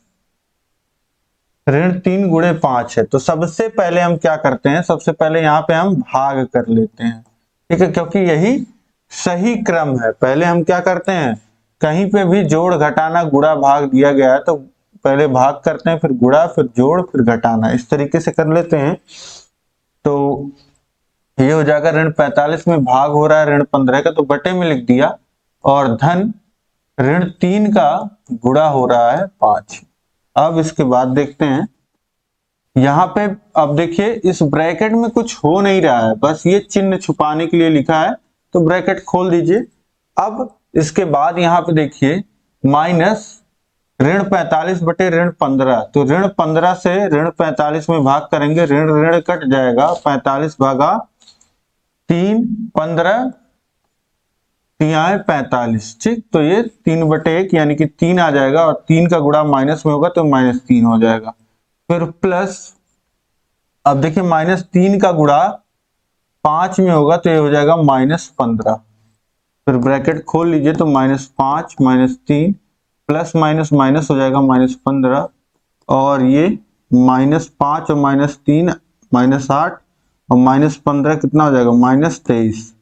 ऋण 3 गुणे 5 है। तो सबसे पहले हम क्या करते हैं, सबसे पहले यहाँ पे हम भाग कर लेते हैं, ठीक है, क्योंकि यही सही क्रम है। पहले हम क्या करते हैं, कहीं पे भी जोड़ घटाना गुणा भाग दिया गया है तो पहले भाग करते हैं, फिर गुणा, फिर जोड़, फिर घटाना, इस तरीके से कर लेते हैं। तो ये हो जाएगा ऋण 45 में भाग हो रहा है ऋण 15 का तो बटे में लिख दिया और धन ऋण 3 का गुणा हो रहा है 5। अब इसके बाद देखते हैं यहाँ पे, अब देखिए इस ब्रैकेट में कुछ हो नहीं रहा है, बस ये चिन्ह छुपाने के लिए लिखा है तो ब्रैकेट खोल दीजिए। अब इसके बाद यहाँ पे देखिए माइनस ऋण 45 बटे ऋण 15, तो ऋण 15 से ऋण 45 में भाग करेंगे, ऋण ऋण कट जाएगा, 45 भागा 3, 15 तिहाई 45, ठीक। तो ये 3/1 यानी कि 3 आ जाएगा और 3 का गुणा माइनस में होगा तो -3 हो जाएगा। फिर प्लस, अब देखिए -3 का गुणा 5 में होगा तो ये हो जाएगा -15। फिर ब्रैकेट खोल लीजिए तो -5 -3 प्लस माइनस माइनस हो जाएगा -15 और ये -5 और -3 -8 और -15 कितना हो जाएगा -23,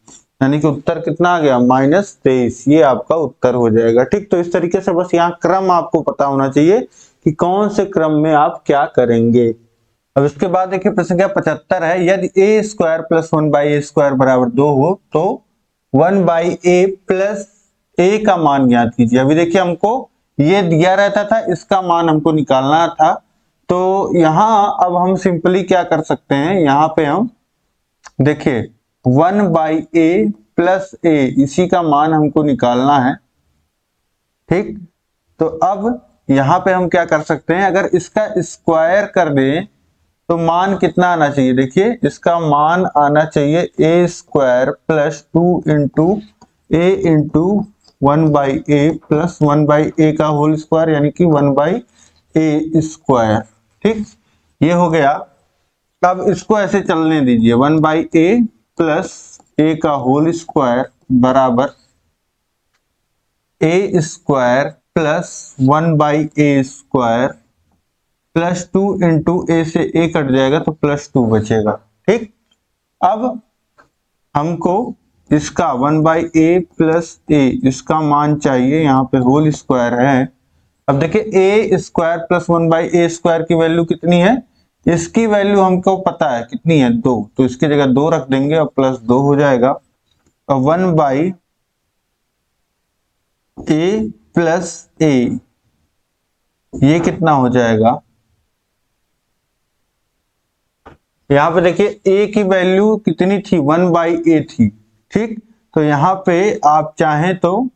यानी कि उत्तर कितना आ गया -23। ये आपका उत्तर हो जाएगा, ठीक। तो इस तरीके से बस यहाँ क्रम आपको पता होना चाहिए कि कौन से क्रम में आप क्या करेंगे। अब इसके बाद देखिए प्रश्न क्या 75 है, यदि a square plus 1/a square बराबर 2 हो तो 1/a प्लस a का मान ज्ञात कीजिए। अभी देखिए हमको ये दिया रहता था, इसका मान हमको निकालना था, तो यहाँ अब हम सिंपली क्या कर सकते हैं, यहाँ पे हम देखिए 1/a प्लस a इसी का मान हमको निकालना है, ठीक। तो अब यहाँ पे हम क्या कर सकते हैं, अगर इसका स्क्वायर कर दें तो मान कितना आना चाहिए, देखिए इसका मान आना चाहिए a square plus 2 into a into 1/a plus 1/a का होल स्क्वायर यानी कि 1/a स्क्वायर, ठीक। ये हो गया। अब इसको ऐसे चलने दीजिए 1/a प्लस a का होल स्क्वायर बराबर a square plus 1/a square plus 2 into a से a कट जाएगा तो +2 बचेगा, ठीक। अब हमको इसका 1/a प्लस a इसका मान चाहिए, यहाँ पे होल स्क्वायर है। अब देखिए a square plus 1/a square की वैल्यू कितनी है, इसकी वैल्यू हमको पता है कितनी है 2, तो इसकी जगह 2 रख देंगे और +2 हो जाएगा और 1/a प्लस a ये कितना हो जाएगा, यहाँ पे देखिए a की वैल्यू कितनी थी 1/a थी, ठीक। तो यहाँ पे आप चाहें तो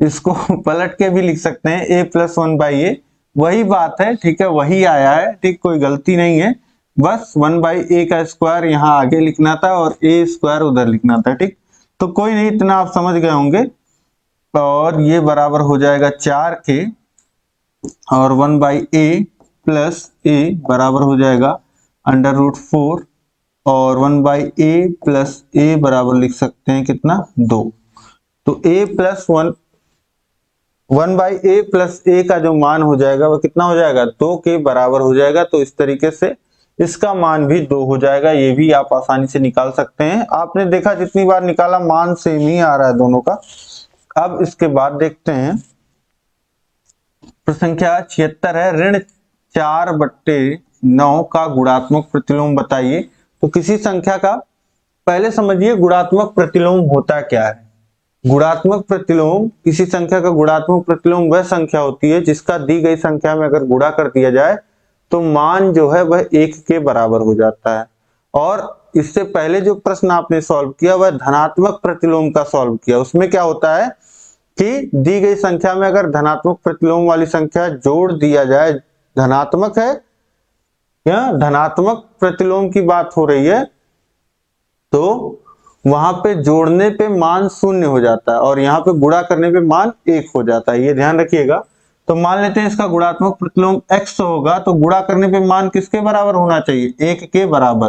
इसको पलट के भी लिख सकते हैं a प्लस 1/a, वही बात है, ठीक है, वही आया है, ठीक, कोई गलती नहीं है, बस 1/a का स्क्वायर यहाँ आगे लिखना था और a स्क्वायर उधर लिखना था, ठीक। तो कोई नहीं, इतना आप समझ गए होंगे। और ये बराबर हो जाएगा 4 के और 1/a प्लस a बराबर हो जाएगा √4 और 1/a प्लस a बराबर लिख सकते हैं कितना 2। तो a plus 1/a plus a का जो मान हो जाएगा वह कितना हो जाएगा 2 के बराबर हो जाएगा। तो इस तरीके से इसका मान भी 2 हो जाएगा। ये भी आप आसानी से निकाल सकते हैं। आपने देखा जितनी बार निकाला मान सेम ही आ रहा है दोनों का। अब इसके बाद देखते हैं प्रश्न संख्या 76 है, ऋण 4/9 का गुणात्मक प्रतिलोम बताइए। तो किसी संख्या का पहले समझिए गुणात्मक प्रतिलोम होता क्या है। गुणात्मक प्रतिलोम, किसी संख्या का गुणात्मक प्रतिलोम वह संख्या होती है जिसका दी गई संख्या में अगर गुणा कर दिया जाए तो मान जो है वह 1 के बराबर हो जाता है। और इससे पहले जो प्रश्न आपने सॉल्व किया वह धनात्मक प्रतिलोम का सॉल्व किया। उसमें क्या होता है कि दी गई संख्या में अगर धनात्मक प्रतिलोम वाली संख्या जोड़ दिया जाए, धनात्मक है या धनात्मक प्रतिलोम की बात हो रही है, तो वहां पे जोड़ने पे मान 0 हो जाता है और यहाँ पे गुणा करने पे मान 1 हो जाता है। ये ध्यान रखिएगा। तो मान लेते हैं इसका गुणात्मक प्रतिलोम x होगा, तो गुणा करने पे मान किसके बराबर होना चाहिए, 1 के बराबर।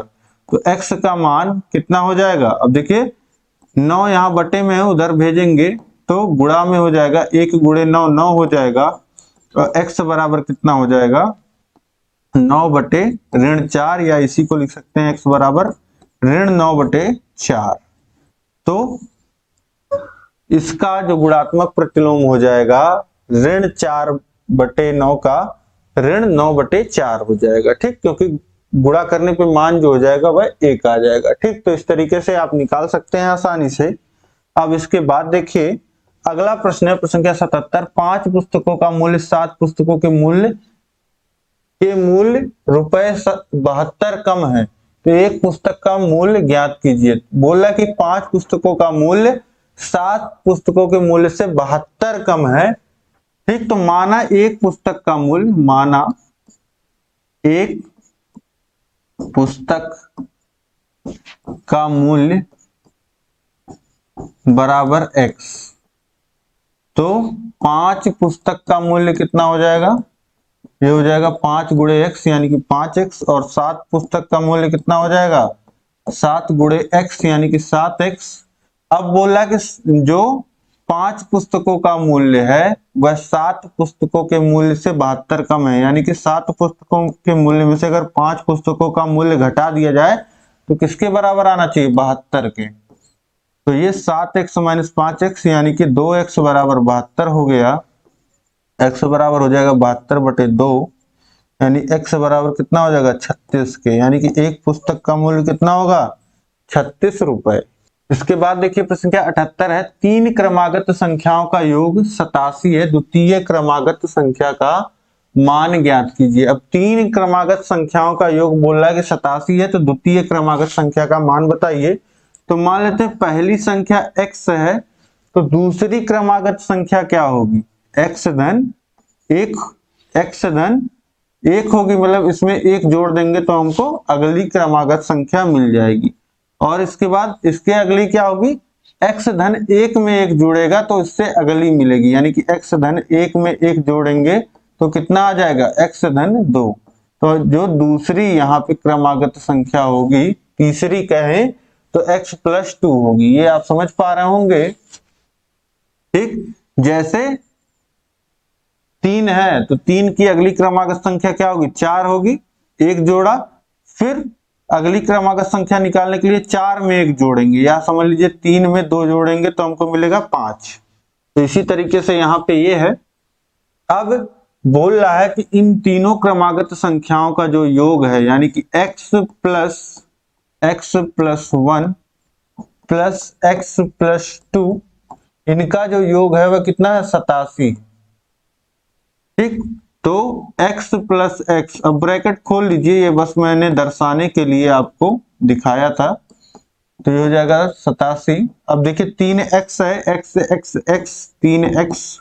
तो x का मान कितना हो जाएगा, अब देखिए 9 यहाँ बटे में है, उधर भेजेंगे तो गुणा में हो जाएगा, 1 गुणे 9 9 हो जाएगा। और x बराबर कितना हो जाएगा, 9/-4, या इसी को लिख सकते हैं x बराबर -9/4। तो इसका जो गुणात्मक प्रतिलोम हो जाएगा -4/9 का -9/4 हो जाएगा। ठीक, क्योंकि गुणा करने पे मान जो हो जाएगा वह 1 आ जाएगा। ठीक, तो इस तरीके से आप निकाल सकते हैं आसानी से। अब इसके बाद देखिए अगला प्रश्न है, प्रश्न संख्या 77, 5 पुस्तकों का मूल्य 7 पुस्तकों के मूल्य ₹72 कम है, तो एक पुस्तक का मूल्य ज्ञात कीजिए। बोला कि 5 पुस्तकों का मूल्य 7 पुस्तकों के मूल्य से 72 कम है। ठीक, तो माना एक पुस्तक का मूल्य, माना एक पुस्तक का मूल्य बराबर x, तो 5 पुस्तक का मूल्य कितना हो जाएगा, ये हो जाएगा 5 गुणे x यानी कि 5x, और 7 पुस्तक का मूल्य कितना हो जाएगा 7 गुणे x यानी कि 7x। अब बोला कि जो 5 पुस्तकों का मूल्य है वह 7 पुस्तकों के मूल्य से 72 कम है, यानी कि 7 पुस्तकों के मूल्य में से अगर 5 पुस्तकों का मूल्य घटा दिया जाए तो किसके बराबर आना चाहिए, 72 के। तो ये 7x - 5x यानी कि 2x बराबर 72 हो गया। x बराबर हो जाएगा 72/2, यानी x बराबर कितना हो जाएगा 36 के, यानी कि एक पुस्तक का मूल्य कितना होगा 36 रुपए। इसके बाद देखिए प्रश्न संख्या 78 है, 3 क्रमागत संख्याओं का योग 87 है, द्वितीय क्रमागत संख्या का मान ज्ञात कीजिए। अब 3 क्रमागत संख्याओं का योग बोल रहा है कि 87 है, तो द्वितीय क्रमागत संख्या का मान बताइए। तो मान लेते हैं पहली संख्या x है, तो दूसरी क्रमागत संख्या क्या होगी, x धन 1 होगी, मतलब इसमें 1 जोड़ देंगे तो हमको अगली क्रमागत संख्या मिल जाएगी। और इसके बाद इसके अगली क्या होगी, x धन 1 में 1 जोड़ेगा तो इससे अगली मिलेगी, यानी कि x धन 1 में 1 जोड़ेंगे तो कितना आ जाएगा, x धन 2। तो जो दूसरी यहाँ पे क्रमागत संख्या होगी, तीसरी कहें तो x + 2 होगी। ये आप समझ पा रहे होंगे। ठीक, जैसे 3 है तो 3 की अगली क्रमागत संख्या क्या होगी, 4 होगी, 1 जोड़ा, फिर अगली क्रमागत संख्या निकालने के लिए 4 में 1 जोड़ेंगे, या समझ लीजिए 3 में 2 जोड़ेंगे तो हमको मिलेगा 5। तो इसी तरीके से यहाँ पे ये है। अब बोल रहा है कि इन तीनों क्रमागत संख्याओं का जो योग है, यानी कि x + 1 प्लस x + 2, इनका जो योग है वह कितना है 87। ठीक, तो x + x, अब ब्रैकेट खोल लीजिए, ये बस मैंने दर्शाने के लिए आपको दिखाया था। तो ये हो जाएगा 87। अब देखिए 3x है, x 3x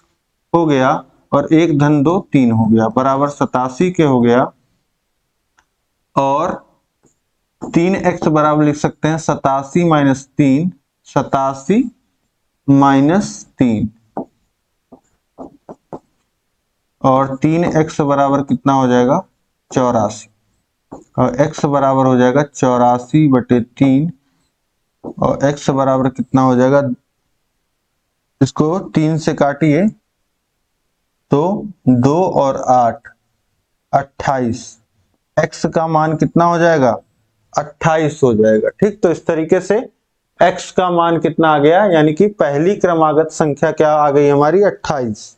हो गया, और 1 धन 2 3 हो गया, बराबर 87 के हो गया। और 3x बराबर लिख सकते हैं 87 - 3, 87 - 3, और 3x बराबर कितना हो जाएगा 84, और x बराबर हो जाएगा 84/3, और x बराबर कितना हो जाएगा, इसको 3 से काटिए तो 2 और 8 28, x का मान कितना हो जाएगा, 28 हो जाएगा। ठीक, तो इस तरीके से x का मान कितना आ गया, यानी कि पहली क्रमागत संख्या क्या आ गई हमारी, 28।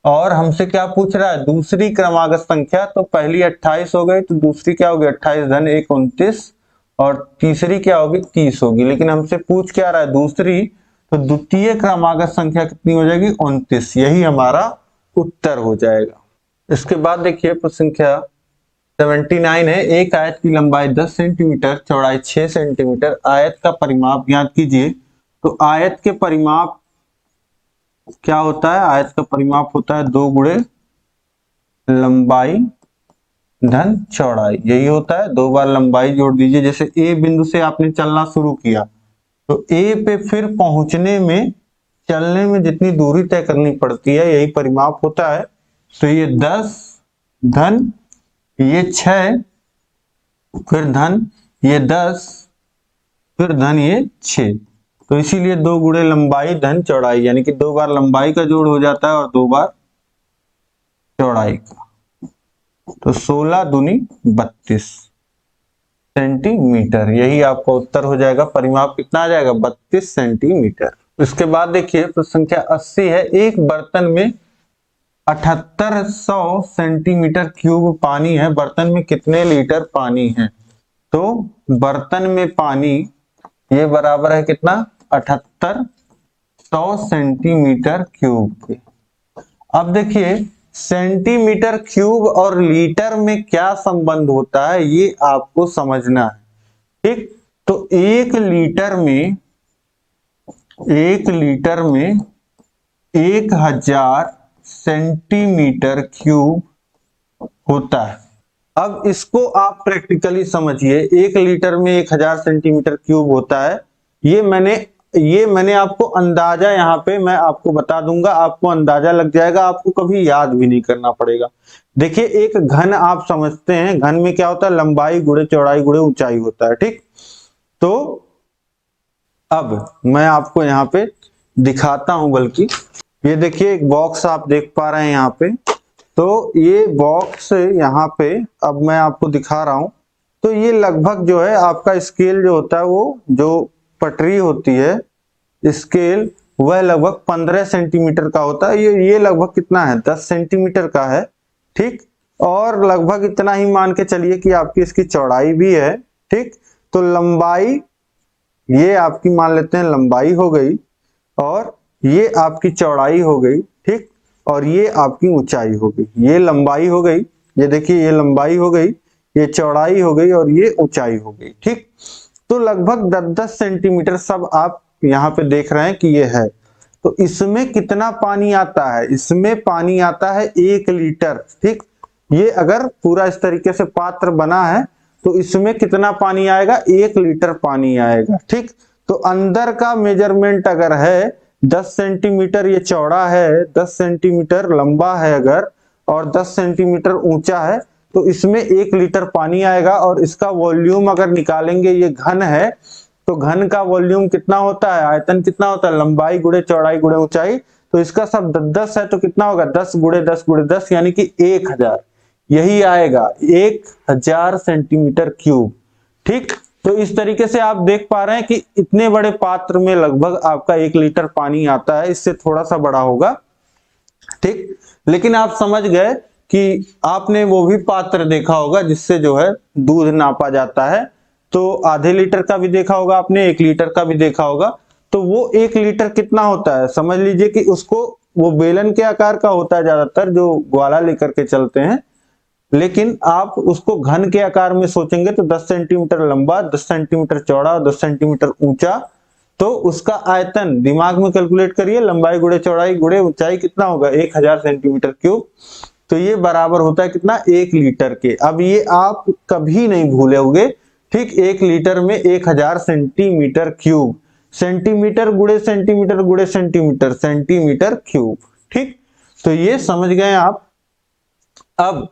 और हमसे क्या पूछ रहा है, दूसरी क्रमागत संख्या। तो पहली 28 हो गई, तो दूसरी क्या होगी, 28 धन 1 29, और तीसरी क्या होगी, 30 होगी। लेकिन हमसे पूछ क्या रहा है, दूसरी, तो द्वितीय क्रमागत संख्या कितनी हो जाएगी, 29। यही हमारा उत्तर हो जाएगा। इसके बाद देखिए प्रश्न संख्या 79 है। एक आयत की लंबाई 10 सेंटीमीटर, चौड़ाई 6 सेंटीमीटर, आयत का परिमाप ज्ञात कीजिए। तो आयत के परिमाप क्या होता है, आयत का परिमाप होता है 2 गुणे लंबाई धन चौड़ाई, यही होता है। 2 बार लंबाई जोड़ दीजिए। जैसे ए बिंदु से आपने चलना शुरू किया, तो ए पे फिर पहुंचने में, चलने में जितनी दूरी तय करनी पड़ती है, यही परिमाप होता है। तो ये 10 धन ये 6, फिर धन ये 10, फिर धन ये 6। तो इसीलिए 2 गुणे लंबाई धन चौड़ाई, यानी कि 2 बार लंबाई का जोड़ हो जाता है और 2 बार चौड़ाई का। तो 16 दूनी 32 सेंटीमीटर, यही आपका उत्तर हो जाएगा। परिमाप कितना आ जाएगा, 32 सेंटीमीटर। इसके बाद देखिए प्रश्न संख्या 80 है। एक बर्तन में 7800 सेंटीमीटर क्यूब पानी है, बर्तन में कितने लीटर पानी है। तो बर्तन में पानी ये बराबर है कितना, 7800 सेंटीमीटर क्यूब के। अब देखिए सेंटीमीटर क्यूब और लीटर में क्या संबंध होता है, ये आपको समझना है। ठीक, तो 1 लीटर में 1000 सेंटीमीटर क्यूब होता है। अब इसको आप प्रैक्टिकली समझिए। 1 लीटर में 1000 सेंटीमीटर क्यूब होता है। ये मैंने आपको अंदाजा, यहाँ पे मैं आपको बता दूंगा, आपको अंदाजा लग जाएगा, आपको कभी याद भी नहीं करना पड़ेगा। देखिए एक घन आप समझते हैं, घन में क्या होता है, लंबाई गुणे चौड़ाई गुणे ऊंचाई होता है। ठीक, तो अब मैं आपको यहाँ पे दिखाता हूं, बल्कि ये देखिए एक बॉक्स आप देख पा रहे हैं यहाँ पे। तो ये बॉक्स यहाँ पे अब मैं आपको दिखा रहा हूं। तो ये लगभग जो है आपका स्केल जो होता है, वो जो पटरी होती है स्केल, वह लगभग 15 सेंटीमीटर का होता है। ये लगभग कितना है, 10 सेंटीमीटर का है। ठीक, और लगभग इतना ही मान के चलिए कि आपकी इसकी चौड़ाई भी है। ठीक, तो लंबाई ये आपकी मान लेते हैं लंबाई हो गई, और ये आपकी चौड़ाई हो गई। ठीक, और ये आपकी ऊंचाई हो गई। ये लंबाई हो गई, ये देखिए ये लंबाई हो गई, ये चौड़ाई हो गई, और ये ऊंचाई हो गई। ठीक, तो लगभग 10-10 सेंटीमीटर सब आप यहाँ पे देख रहे हैं कि ये है। तो इसमें कितना पानी आता है, इसमें पानी आता है 1 लीटर। ठीक, ये अगर पूरा इस तरीके से पात्र बना है, तो इसमें कितना पानी आएगा, 1 लीटर पानी आएगा। ठीक, तो अंदर का मेजरमेंट अगर है 10 सेंटीमीटर, ये चौड़ा है, 10 सेंटीमीटर लंबा है अगर, और 10 सेंटीमीटर ऊंचा है, तो इसमें 1 लीटर पानी आएगा। और इसका वॉल्यूम अगर निकालेंगे, ये घन है, तो घन का वॉल्यूम कितना होता है, आयतन कितना होता है, लंबाई गुणे चौड़ाई गुणे ऊंचाई। तो इसका सब 10 है, तो कितना होगा, 10 गुणे 10 गुणे 10, यानी कि 1000, यही आएगा 1000 सेंटीमीटर क्यूब। ठीक, तो इस तरीके से आप देख पा रहे हैं कि इतने बड़े पात्र में लगभग आपका 1 लीटर पानी आता है। इससे थोड़ा सा बड़ा होगा। ठीक, लेकिन आप समझ गए कि आपने वो भी पात्र देखा होगा जिससे जो है दूध नापा जाता है। तो आधे लीटर का भी देखा होगा आपने, 1 लीटर का भी देखा होगा। तो वो 1 लीटर कितना होता है, समझ लीजिए कि उसको, वो बेलन के आकार का होता है ज्यादातर, जो ग्वाला लेकर के चलते हैं। लेकिन आप उसको घन के आकार में सोचेंगे तो 10 सेंटीमीटर लंबा, 10 सेंटीमीटर चौड़ा, 10 सेंटीमीटर ऊंचा। तो उसका आयतन दिमाग में कैलकुलेट करिए, लंबाई गुणे चौड़ाई गुणे ऊंचाई कितना होगा, 1000 सेंटीमीटर क्यूब। तो ये बराबर होता है कितना, 1 लीटर के। अब ये आप कभी नहीं भूलोगे। ठीक, 1 लीटर में 1000 सेंटीमीटर क्यूब, सेंटीमीटर गुणे सेंटीमीटर गुणे सेंटीमीटर, सेंटीमीटर क्यूब। ठीक, तो ये समझ गए आप। अब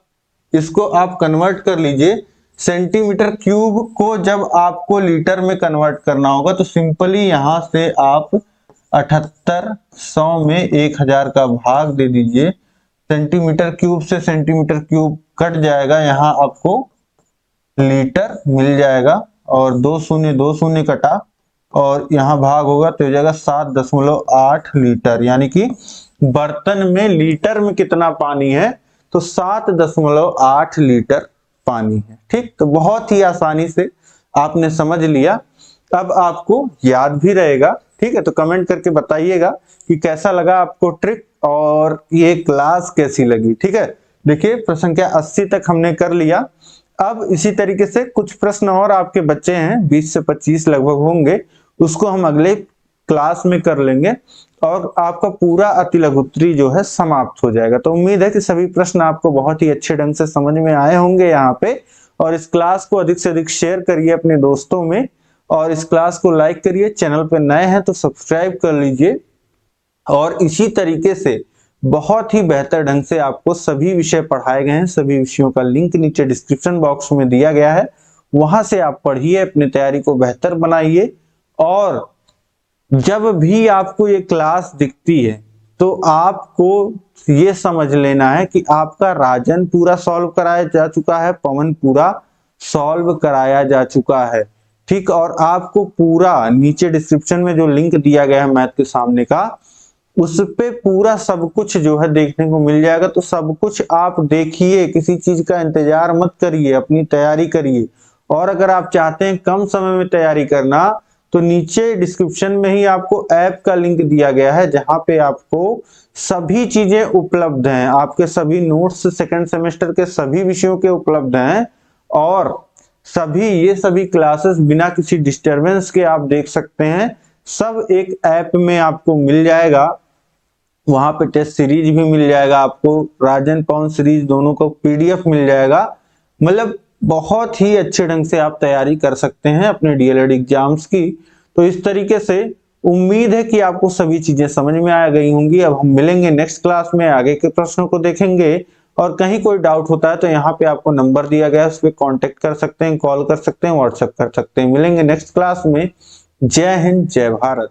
इसको आप कन्वर्ट कर लीजिए। सेंटीमीटर क्यूब को जब आपको लीटर में कन्वर्ट करना होगा, तो सिंपली यहां से आप 7800 में 1000 का भाग दे दीजिए। सेंटीमीटर क्यूब से सेंटीमीटर क्यूब कट जाएगा, यहाँ आपको लीटर मिल जाएगा और 2 शून्य कटा और यहाँ भाग होगा तो हो जाएगा 7.8 लीटर। यानी कि बर्तन में लीटर में कितना पानी है, तो 7.8 लीटर पानी है। ठीक, तो बहुत ही आसानी से आपने समझ लिया। अब आपको याद भी रहेगा। ठीक है, तो कमेंट करके बताइएगा कि कैसा लगा आपको ट्रिक और ये क्लास कैसी लगी। ठीक है, देखिए प्रश्न संख्या 80 तक हमने कर लिया। अब इसी तरीके से कुछ प्रश्न और आपके बच्चे हैं, 20 से 25 लगभग होंगे, उसको हम अगले क्लास में कर लेंगे और आपका पूरा अति लघुत्तरी जो है समाप्त हो जाएगा। तो उम्मीद है कि सभी प्रश्न आपको बहुत ही अच्छे ढंग से समझ में आए होंगे यहाँ पे। और इस क्लास को अधिक से अधिक शेयर करिए अपने दोस्तों में और इस क्लास को लाइक करिए। चैनल पर नए हैं तो सब्सक्राइब कर लीजिए। और इसी तरीके से बहुत ही बेहतर ढंग से आपको सभी विषय पढ़ाए गए हैं। सभी विषयों का लिंक नीचे डिस्क्रिप्शन बॉक्स में दिया गया है, वहां से आप पढ़िए, अपनी तैयारी को बेहतर बनाइए। और जब भी आपको ये क्लास दिखती है तो आपको ये समझ लेना है कि आपका राजन पूरा सॉल्व कराया जा चुका है, पवन पूरा सॉल्व कराया जा चुका है। ठीक, और आपको पूरा नीचे डिस्क्रिप्शन में जो लिंक दिया गया है मैथ के सामने का, उस पे पूरा सब कुछ जो है देखने को मिल जाएगा। तो सब कुछ आप देखिए, किसी चीज का इंतजार मत करिए, अपनी तैयारी करिए। और अगर आप चाहते हैं कम समय में तैयारी करना तो नीचे डिस्क्रिप्शन में ही आपको ऐप का लिंक दिया गया है, जहां पे आपको सभी चीजें उपलब्ध हैं। आपके सभी नोट्स सेकंड सेमेस्टर के सभी विषयों के उपलब्ध हैं और ये सभी क्लासेस बिना किसी डिस्टरबेंस के आप देख सकते हैं। सब एक ऐप में आपको मिल जाएगा। वहां पे टेस्ट सीरीज भी मिल जाएगा आपको, राजन पवन सीरीज दोनों को पीडीएफ मिल जाएगा। मतलब बहुत ही अच्छे ढंग से आप तैयारी कर सकते हैं अपने डीएलएड एग्जाम्स की। तो इस तरीके से उम्मीद है कि आपको सभी चीजें समझ में आ गई होंगी। अब हम मिलेंगे नेक्स्ट क्लास में, आगे के प्रश्नों को देखेंगे। और कहीं कोई डाउट होता है तो यहाँ पे आपको नंबर दिया गया है, उस पर कॉन्टेक्ट कर सकते हैं, कॉल कर सकते हैं, व्हाट्सएप कर सकते हैं। मिलेंगे नेक्स्ट क्लास में। जय हिंद, जय भारत।